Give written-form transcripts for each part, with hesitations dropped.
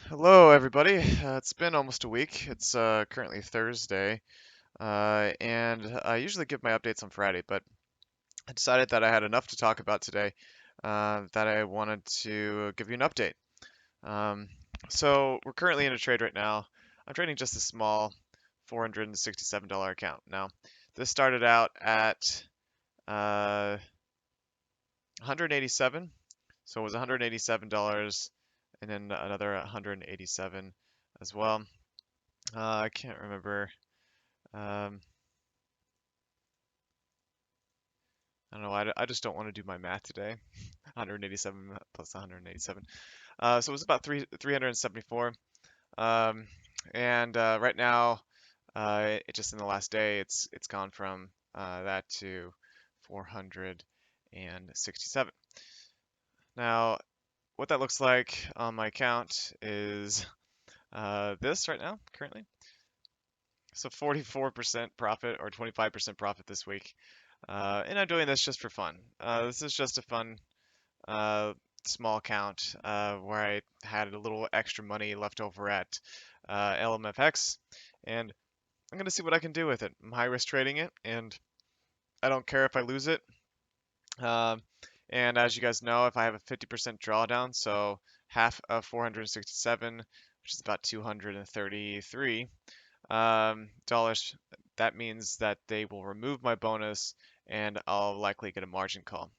Hello, everybody. It's been almost a week. It's currently Thursday, and I usually give my updates on Friday, but I decided that I had enough to talk about today that I wanted to give you an update. Um, so we're currently in a trade right now. I'm trading just a small $467 account. Now, this started out at 187, so it was $187, and then another 187 as well. I can't remember. Um, I don't know. I just don't want to do my math today. 187 plus 187. So it was about 374. Um, and right now, just in the last day, it's gone from that to 467. Now, what that looks like on my account is this right now, currently. So 44% profit or 25% profit this week. And I'm doing this just for fun. This is just a fun uh, small account where I had a little extra money left over at LMFX, and I'm going to see what I can do with it. I'm high risk trading it, and I don't care if I lose it. Um, and as you guys know, if I have a 50% drawdown, so half of 467, which is about 233 dollars, that means that they will remove my bonus and I'll likely get a margin call.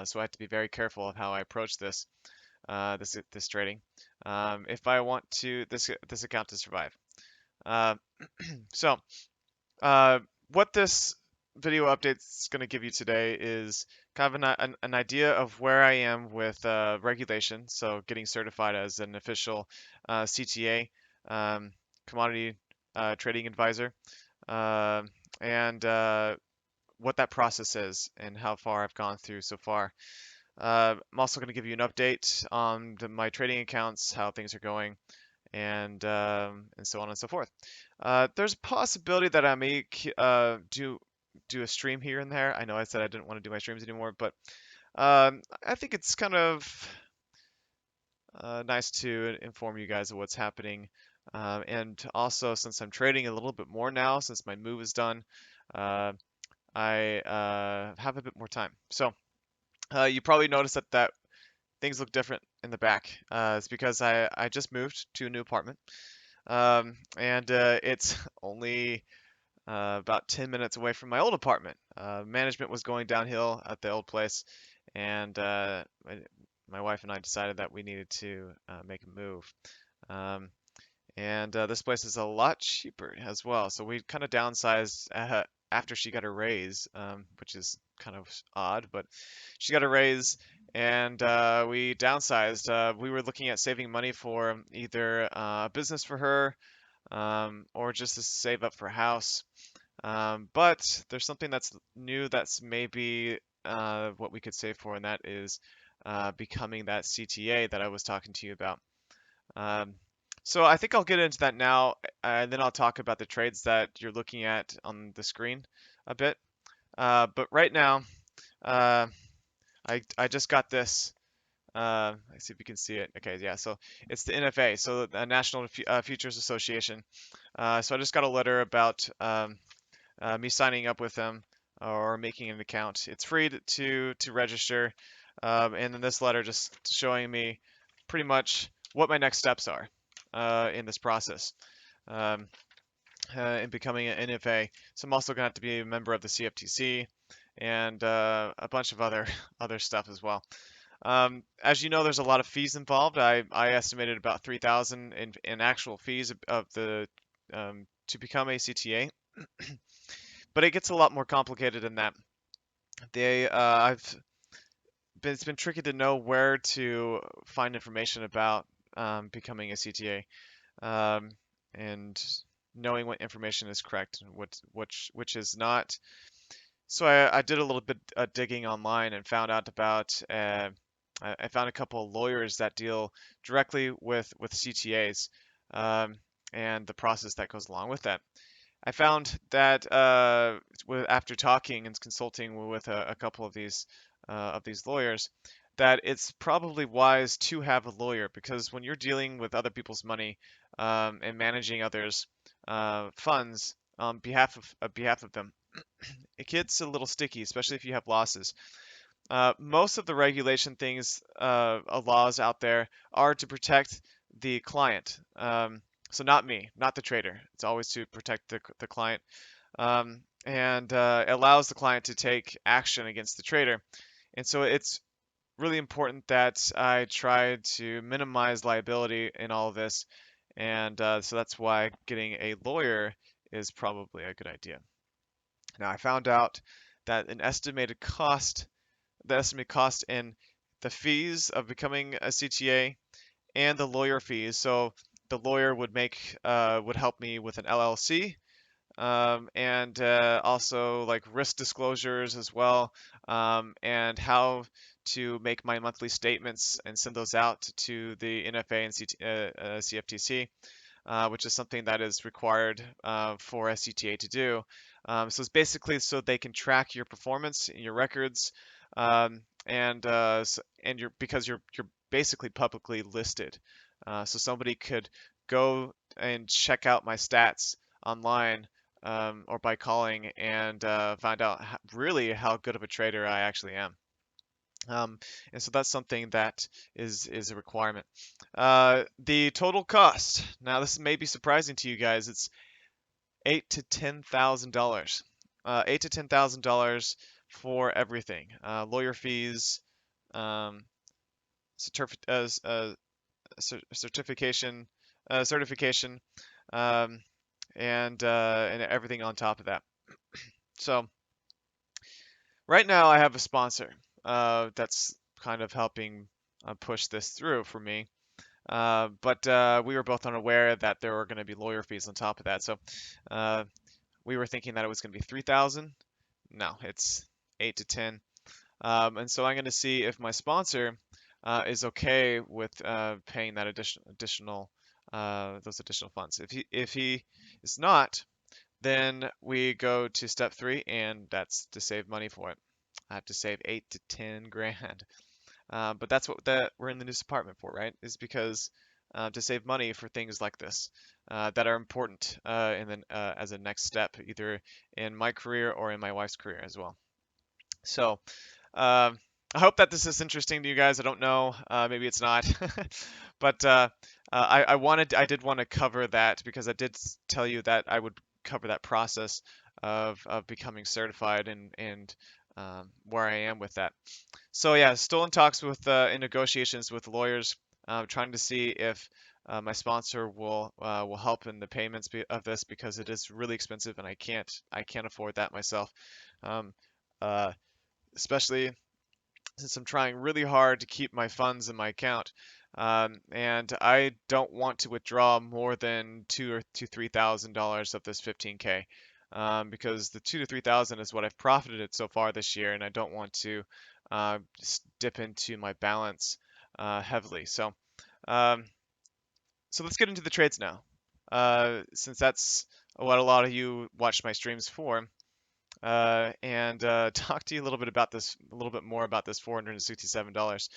So I have to be very careful of how I approach this trading if I want this account to survive. Uh, so uh, what this video update is going to give you today is kind of an idea of where I am with regulation, so getting certified as an official CTA, commodity trading advisor, uh, and what that process is and how far I've gone through so far. I'm also going to give you an update on my trading accounts, how things are going, and so on and so forth. There's a possibility that I may do a stream here and there. I know I said I didn't want to do my streams anymore, but I think it's kind of nice to inform you guys of what's happening. And also, since I'm trading a little bit more now, since my move is done, uh, I have a bit more time. So you probably noticed that things look different in the back. It's because I just moved to a new apartment, and it's only about 10 minutes away from my old apartment. Management was going downhill at the old place, and my wife and I decided that we needed to make a move. Um, and this place is a lot cheaper as well. So we kind of downsized after she got a raise, which is kind of odd, but she got a raise and we downsized. We were looking at saving money for either a business for her or just to save up for a house. But there's something that's new that's maybe what we could save for, and that is becoming that CTA that I was talking to you about. Um, so I think I'll get into that now, and then I'll talk about the trades that you're looking at on the screen a bit. But right now, uh, I just got this. Let's see if you can see it. Okay, yeah. So it's the NFA, so the National Futures Association. So I just got a letter about me signing up with them or making an account. It's free to register, and then this letter just showing me pretty much what my next steps are in this process um, in becoming an NFA. So I'm also going to have to be a member of the CFTC and a bunch of other other stuff as well. As you know, there's a lot of fees involved. I estimated about 3,000 in actual fees of the to become a CTA, but it gets a lot more complicated than that. It's been tricky to know where to find information about becoming a CTA, and knowing what information is correct and which is not. So I did a little bit digging online and found out about. I found a couple of lawyers that deal directly with CTAs and the process that goes along with that. I found that after talking and consulting with a couple of these lawyers, that it's probably wise to have a lawyer, because when you're dealing with other people's money and managing others' funds on behalf of them, it gets a little sticky, especially if you have losses. Most of the regulation things, laws out there, are to protect the client. So not me, not the trader. It's always to protect the client, and it allows the client to take action against the trader. And so it's really important that I try to minimize liability in all of this, and so that's why getting a lawyer is probably a good idea. Now, I found out that the estimated cost in the fees of becoming a CTA and the lawyer fees. So the lawyer would help me with an LLC, and also like risk disclosures as well, and how to make my monthly statements and send those out to the NFA and CFTC, which is something that is required for a CTA to do. So it's basically so they can track your performance, your records, and you're basically publicly listed. So somebody could go and check out my stats online, or by calling, and find out really how good of a trader I actually am. And so that's something that is a requirement. The total cost. Now this may be surprising to you guys. It's $8,000 to $10,000. $8,000 to $10,000 for everything. Lawyer fees, um, certification, certification, um, and everything on top of that. So right now I have a sponsor that's kind of helping push this through for me. But we were both unaware that there were going to be lawyer fees on top of that. So uh, we were thinking that it was going to be 3,000. No, it's 8 to 10. And so I'm going to see if my sponsor is okay with paying that additional those additional funds. If he is not, then we go to step 3, and that's to save money for it. I have to save 8 to 10 grand. But that's what we're in the news department for, right? Is because to save money for things like this that are important and then as a next step, either in my career or in my wife's career as well. So I hope that this is interesting to you guys. I don't know, maybe it's not, but I did want to cover that because I did tell you that I would cover that process of becoming certified, and where I am with that. So yeah, still in talks in negotiations with lawyers, trying to see if my sponsor will help in the payments of this, because it is really expensive and I can't afford that myself. Um, uh, Especially since I'm trying really hard to keep my funds in my account, and I don't want to withdraw more than $2,000 or $3,000 of this 15K, because the 2 to 3,000 is what I've profited it so far this year, and I don't want to just dip into my balance heavily. Um, so let's get into the trades now, since that's what a lot of you watch my streams for, and talk to you a little bit about this, a little bit more about this $467.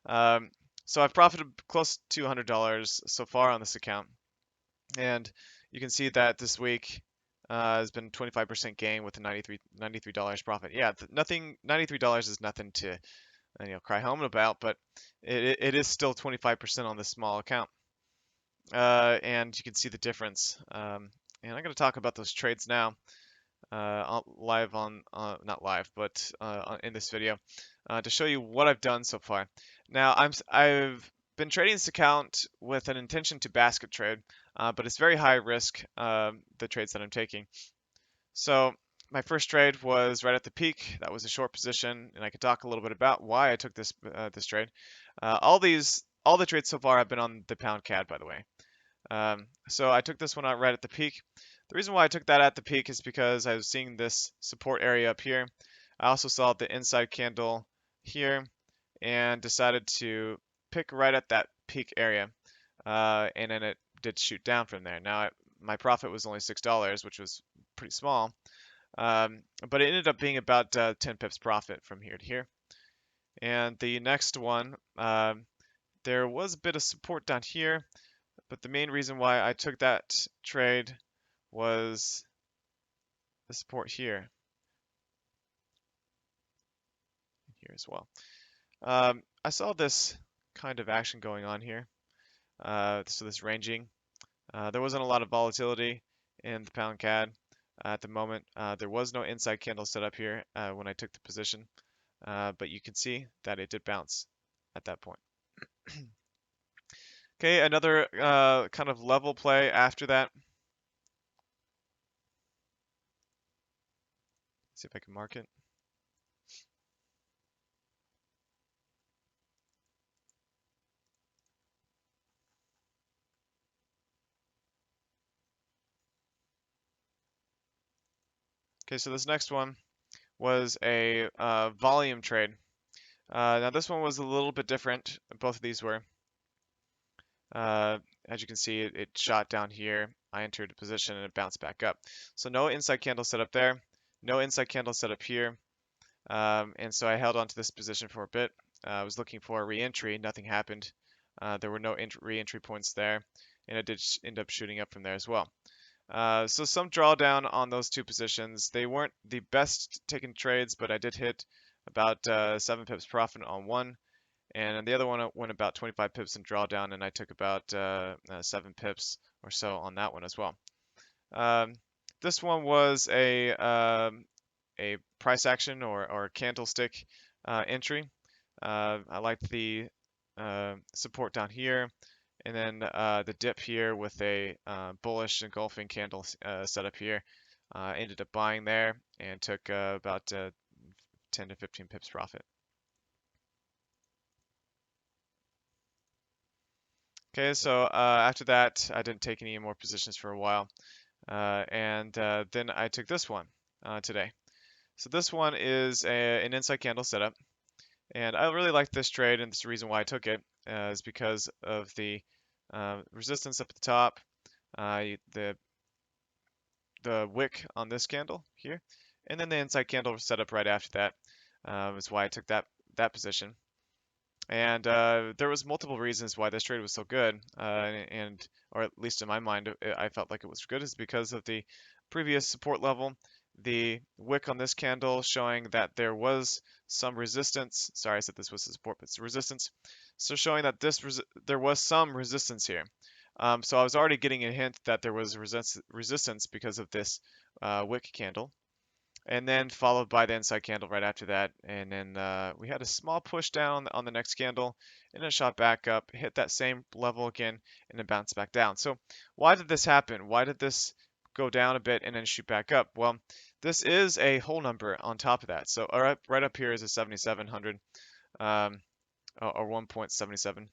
Um, so I've profited close to $100 so far on this account, and you can see that this week has been 25% gain with a $93 profit. Yeah, nothing. $93 is nothing to cry home about, but it is still 25% on this small account, and you can see the difference. And I'm going to talk about those trades now, live on, not live, but in this video, to show you what I've done so far. Now, I've been trading this account with an intention to basket trade, but it's very high risk, the trades that I'm taking. So my first trade was right at the peak. That was a short position, and I could talk a little bit about why I took this trade. All the trades so far have been on the pound CAD, by the way. So I took this one out right at the peak. The reason why I took that at the peak is because I was seeing this support area up here. I also saw the inside candle here and decided to pick right at that peak area. And then it did shoot down from there. Now, my profit was only $6, which was pretty small. But it ended up being about 10 pips profit from here to here. And the next one, there was a bit of support down here, but the main reason why I took that trade was the support here, here as well. I saw this kind of action going on here. So this ranging. There wasn't a lot of volatility in the pound CAD at the moment. There was no inside candle set up here when I took the position, but you can see that it did bounce at that point. Okay, another kind of level play after that. See if I can mark it. Okay, so this next one was a volume trade. Now this one was a little bit different. Both of these were. As you can see, it shot down here. I entered a position and it bounced back up. So no inside candle set up there. No inside candle set up here. And so I held on to this position for a bit. I was looking for a re-entry. Nothing happened. There were no re-entry points there. And it did end up shooting up from there as well. So some drawdown on those two positions. They weren't the best taken trades, but I did hit about 7 pips profit on one. And the other one went about 25 pips in drawdown, and I took about 7 pips or so on that one as well. This one was a price action or candlestick entry. I liked the support down here, and then the dip here with a bullish engulfing candle setup here. Ended up buying there and took about 10 to 15 pips profit. Okay, so after that, I didn't take any more positions for a while, and then I took this one today. So this one is an inside candle setup, and I really like this trade, and the reason why I took it is because of the resistance up at the top, the wick on this candle here, and then the inside candle setup right after that is why I took that position. And there was multiple reasons why this trade was so good, and or at least in my mind, I felt like it was good, is because of the previous support level, the wick on this candle showing that there was some resistance. Sorry, I said this was the support, but it's resistance. So showing that there was some resistance here. So I was already getting a hint that there was resistance because of this wick candle, and then followed by the inside candle right after that. And then we had a small push down on the next candle, and it shot back up, hit that same level again, and then bounced back down. So why did this happen? Why did this go down a bit and then shoot back up? Well, this is a whole number on top of that. So right up here is a 7700 or 1.77.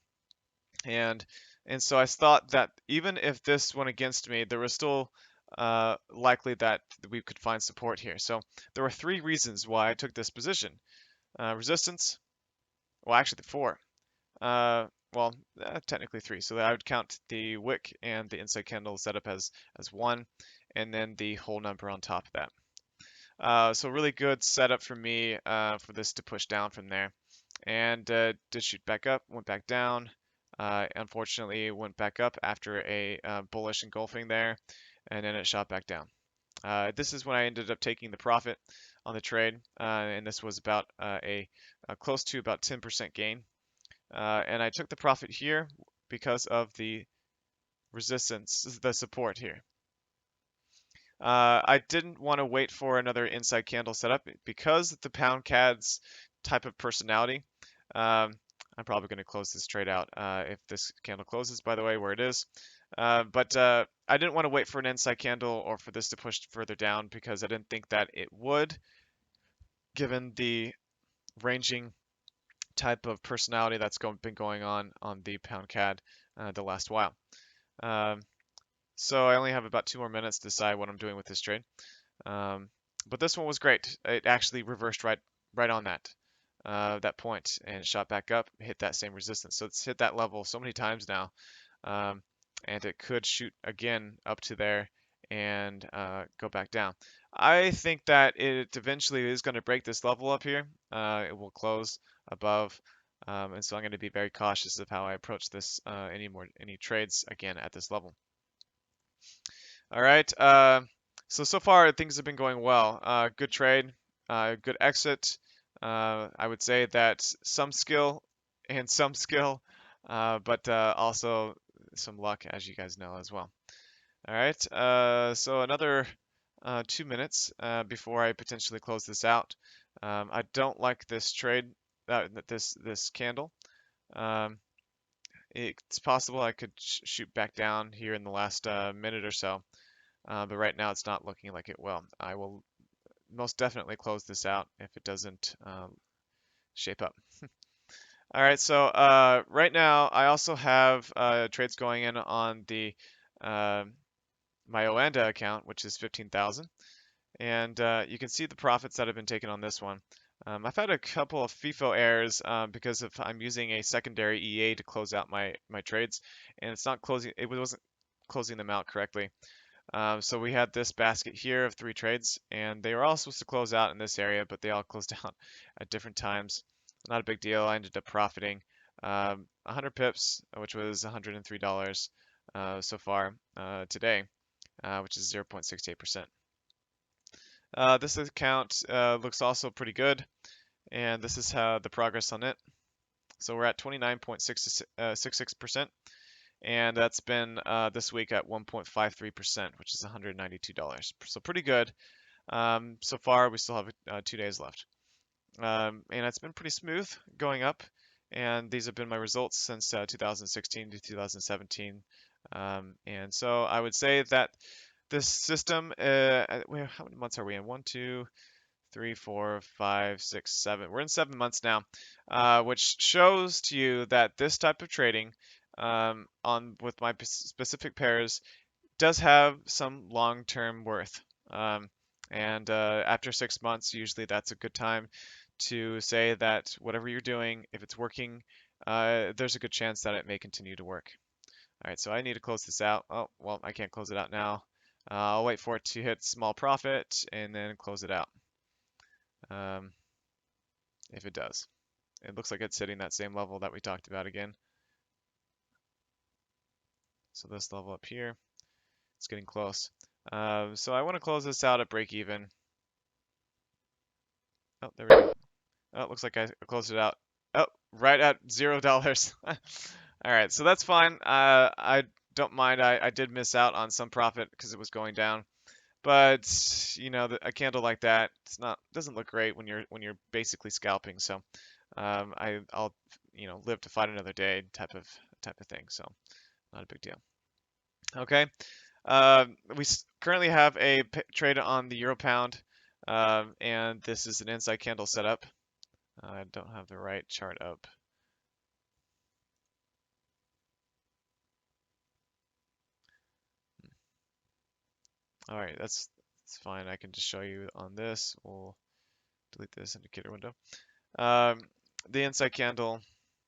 And so I thought that even if this went against me, there was still likely that we could find support here. So there were 3 reasons why I took this position. Resistance, well, actually 4. Well, technically 3. So I would count the wick and the inside candle setup as 1, and then the whole number on top of that. So really good setup for me for this to push down from there. And did shoot back up, went back down. Unfortunately, went back up after a bullish engulfing there, and then it shot back down. This is when I ended up taking the profit on the trade, and this was about a close to about 10% gain. And I took the profit here because of the resistance, the support here. I didn't want to wait for another inside candle setup because the pound CAD's type of personality. I'm probably going to close this trade out if this candle closes, by the way, where it is. But I didn't want to wait for an inside candle or for this to push further down because I didn't think that it would, given the ranging type of personality that's been going on the pound CAD the last while. So I only have about 2 more minutes to decide what I'm doing with this trade. But this one was great. It actually reversed right on that point and shot back up, hit that same resistance. So it's hit that level so many times now, and it could shoot again up to there and go back down. I think that it eventually is going to break this level up here. It will close above, and so I'm going to be very cautious of how I approach this any trades again at this level. All right. So far things have been going well. Good trade, good exit. I would say that some skill and some skill, but also some luck, as you guys know as well. All right. So another 2 minutes before I potentially close this out. I don't like this trade, this candle. Um, it's possible I could shoot back down here in the last minute or so. But right now it's not looking like it will. I will most definitely close this out if it doesn't shape up. All right, so right now I also have trades going in on the uh, my Oanda account, which is 15,000, and you can see the profits that have been taken on this one. I've had a couple of FIFO errors because of I'm using a secondary EA to close out my trades, and it's not closing. It wasn't closing them out correctly. So we had this basket here of 3 trades, and they were all supposed to close out in this area, but they all closed out at different times. Not a big deal. I ended up profiting 100 pips, which was $103 so far today, which is 0.68%. This account looks also pretty good, and this is how the progress on it. So we're at 29.66%. And that's been this week at 1.53%, which is $192. So pretty good. So far, we still have 2 days left. And it's been pretty smooth going up. And these have been my results since 2016 to 2017. And so I would say that this system, how many months are we in? 1, 2, 3, 4, 5, 6, 7. We're in 7 months now, which shows to you that this type of trading on with my specific pairs does have some long-term worth. And after 6 months, usually that's a good time to say that whatever you're doing, if it's working, there's a good chance that it may continue to work. All right, so I need to close this out. Oh, well, I can't close it out now. I'll wait for it to hit small profit and then close it out. Um, if it does. It looks like it's hitting that same level that we talked about again. So this level up here, it's getting close. So I want to close this out at break even. Oh, there we go. Oh, it looks like I closed it out. Oh, right at $0. All right, so that's fine. I don't mind. I did miss out on some profit because it was going down. But you know, a candle like that, doesn't look great when you're basically scalping. So I'll live to fight another day type of thing. So not a big deal. Okay. We currently have a trade on the Euro Pound, and this is an inside candle setup. I don't have the right chart up. All right, that's fine. I can just show you on this. We'll delete this indicator window. Um, the inside candle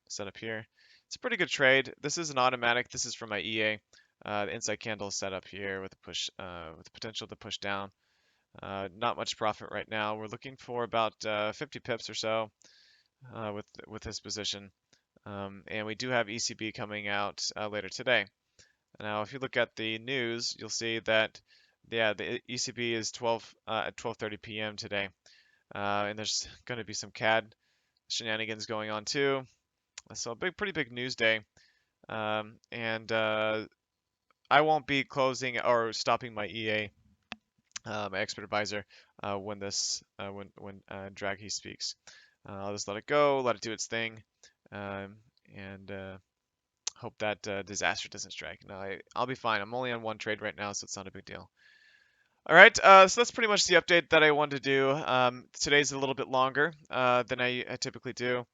setup here. It's a pretty good trade. This is an automatic. This is from my EA. The inside candle is set up here with a push, with the potential to push down. Not much profit right now. We're looking for about 50 pips or so with this position. And we do have ECB coming out later today. Now, if you look at the news, you'll see that the ECB is at 12:30 p.m. today, and there's going to be some CAD shenanigans going on too. So pretty big news day. And I won't be closing or stopping my EA, my expert advisor, when Draghi speaks. I'll just let it go, let it do its thing, and hope that disaster doesn't strike. No, I'll be fine. I'm only on one trade right now, so it's not a big deal. All right, so that's pretty much the update that I wanted to do. Today's a little bit longer than I typically do.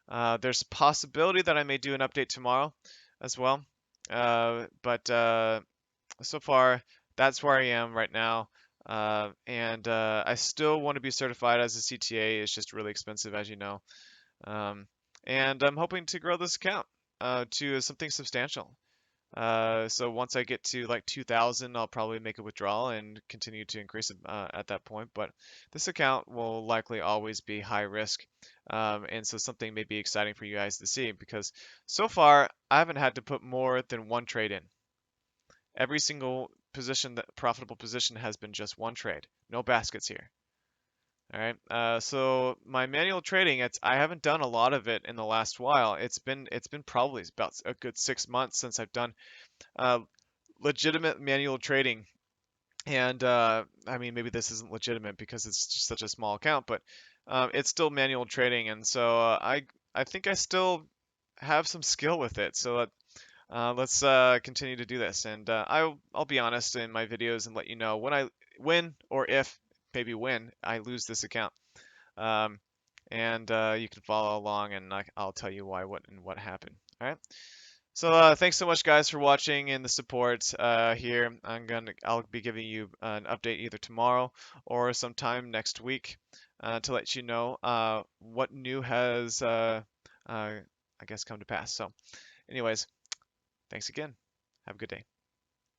There's a possibility that I may do an update tomorrow as well. But so far, that's where I am right now. And I still want to be certified as a CTA. It's just really expensive, as you know. And I'm hoping to grow this account to something substantial. So once I get to like 2,000, I'll probably make a withdrawal and continue to increase it at that point. But this account will likely always be high risk. And so something may be exciting for you guys to see because so far I haven't had to put more than one trade in. Every single position, that profitable position, has been just one trade. No baskets here. All right. So my manual trading, I haven't done a lot of it in the last while. It's been probably about a good 6 months since I've done uh, legitimate manual trading. And I mean, maybe this isn't legitimate because it's just such a small account, but it's still manual trading, and so I think I still have some skill with it. So let's continue to do this, and I'll be honest in my videos and let you know when I win or if maybe when I lose this account. Um, and you can follow along, and I'll tell you why, what, and what happened. All right. So thanks so much, guys, for watching and the support here. I'll be giving you an update either tomorrow or sometime next week to let you know what new has, I guess, come to pass. So, anyways, thanks again. Have a good day.